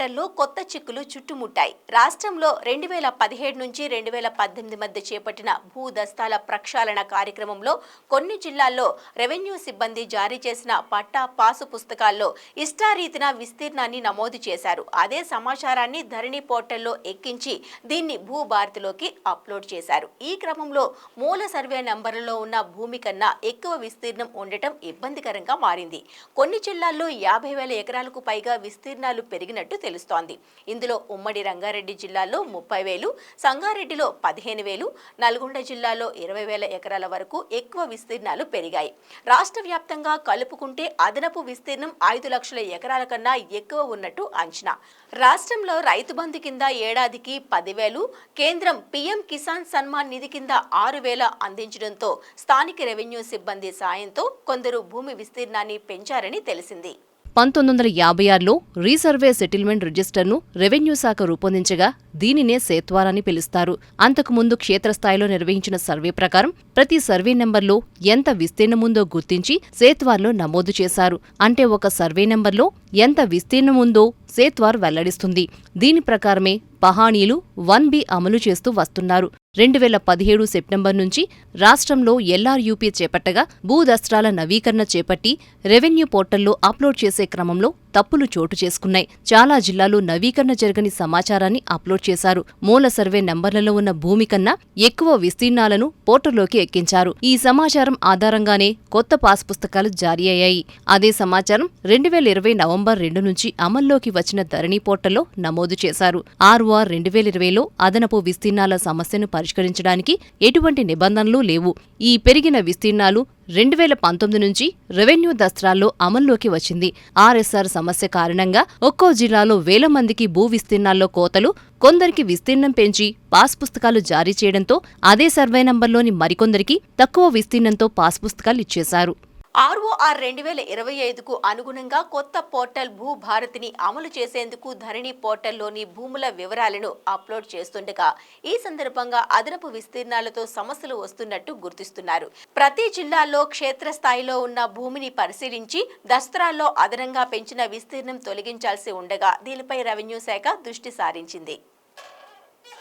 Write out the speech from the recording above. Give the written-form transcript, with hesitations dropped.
పోర్టల్లో కొత్త చిక్కులు చుట్టుముట్టాయి. రాష్ట్రంలో 2017 నుంచి 2018 మధ్య చేపట్టిన భూ దస్తాల ప్రక్షాళన కార్యక్రమంలో కొన్ని జిల్లాల్లో రెవెన్యూ సిబ్బంది జారీ చేసిన పట్టా పాసు పుస్తకాల్లో ఇష్టారీతిన విస్తీర్ణాన్ని నమోదు చేశారు. అదే సమాచారాన్ని ధరణి పోర్టల్లో ఎక్కించి దీన్ని భూభారతిలోకి అప్లోడ్ చేశారు. ఈ క్రమంలో మూల సర్వే నంబర్లలో ఉన్న భూమి కన్నా ఎక్కువ విస్తీర్ణం ఉండటం ఇబ్బందికరంగా మారింది. కొన్ని జిల్లాల్లో 50,000 ఎకరాలకు పైగా విస్తీర్ణాలు పెరిగినట్టు తెలుస్తోంది. ఇందులో ఉమ్మడి రంగారెడ్డి జిల్లాలో 30,000, సంగారెడ్డిలో 15,000, నల్గొండ జిల్లాలో 20,000 ఎకరాల వరకు ఎక్కువ విస్తీర్ణాలు పెరిగాయి. రాష్ట్ర వ్యాప్తంగా కలుపుకుంటే అదనపు విస్తీర్ణం 5 లక్షల ఎకరాల కన్నా ఎక్కువ ఉన్నట్టు అంచనా. రాష్ట్రంలో రైతు బంధు కింద ఏడాదికి 10,000, కేంద్రం పీఎం కిసాన్ సన్మాన్ నిధి కింద 6,000 అందించడంతో స్థానిక రెవెన్యూ సిబ్బంది సాయంతో కొందరు భూమి విస్తీర్ణాన్ని పెంచారని తెలిసింది. 1956లో రీసర్వే సెటిల్మెంట్ రిజిస్టర్ను రెవెన్యూ శాఖ రూపొందించగా దీనినే సేత్వార్ అని పిలుస్తారు. అంతకుముందు క్షేత్రస్థాయిలో నిర్వహించిన సర్వే ప్రకారం ప్రతి సర్వే నెంబర్లో ఎంత విస్తీర్ణముందో గుర్తించి సేత్వార్లో నమోదు చేశారు. అంటే ఒక సర్వే నెంబర్లో ఎంత విస్తీర్ణముందో సేత్వార్ వెల్లడిస్తుంది. దీని ప్రకారమే పహాణీలు 1B అమలు చేస్తూ వస్తున్నారు. 2017 సెప్టెంబర్ నుంచి రాష్ట్రంలో ఎల్ఆర్యూపీ చేపట్టగా భూదస్త్రాల నవీకరణ చేపట్టి రెవెన్యూ పోర్టల్లో అప్లోడ్ చేసే క్రమంలో తప్పులు చోటు చేసుకున్నాయి. చాలా జిల్లాల్లో నవీకరణ జరగని సమాచారాన్ని అప్లోడ్ చేశారు. మూల సర్వే నంబర్లలో ఉన్న భూమి కన్నా ఎక్కువ విస్తీర్ణాలను పోర్టల్లోకి ఎక్కించారు. ఈ సమాచారం ఆధారంగానే కొత్త పాస్ పుస్తకాలు జారీ అయ్యాయి. అదే సమాచారం 2020 నవంబర్ 2 నుంచి అమల్లోకి వచ్చిన ధరణి పోర్టల్లో నమోదు చేశారు. ఆర్ఓఆర్ 2020లో అదనపు విస్తీర్ణాల సమస్యను పరిష్కరించడానికి ఎటువంటి నిబంధనలు లేవు. ఈ పెరిగిన విస్తీర్ణాలు 2019 నుంచి రెవెన్యూ దస్త్రాల్లో అమల్లోకి వచ్చింది. ఆర్ఎస్ఆర్ సమస్య కారణంగా ఒక్కో జిల్లాలో వేల మందికి భూ విస్తీర్ణాల్లో కోతలు, కొందరికి విస్తీర్ణం పెంచి పాస్ పుస్తకాలు జారీ చేయడంతో అదే సర్వే నంబర్లోని మరికొందరికి తక్కువ విస్తీర్ణంతో పాస్ పుస్తకాలు ఇచ్చేశారు. ఆర్ఓఆర్ 2025కు అనుగుణంగా కొత్త పోర్టల్ భూభారతిని అమలు చేసేందుకు ధరణి పోర్టల్లోని భూముల వివరాలను అప్లోడ్ చేస్తుండగా ఈ సందర్భంగా అదనపు విస్తీర్ణాలతో సమస్యలు వస్తున్నట్టు గుర్తిస్తున్నారు. ప్రతి జిల్లాలో క్షేత్రస్థాయిలో ఉన్న భూమిని పరిశీలించి దస్త్రాల్లో అదనంగా పెంచిన విస్తీర్ణం తొలగించాల్సి ఉండగా దీనిపై రెవెన్యూ శాఖ దృష్టి సారించింది.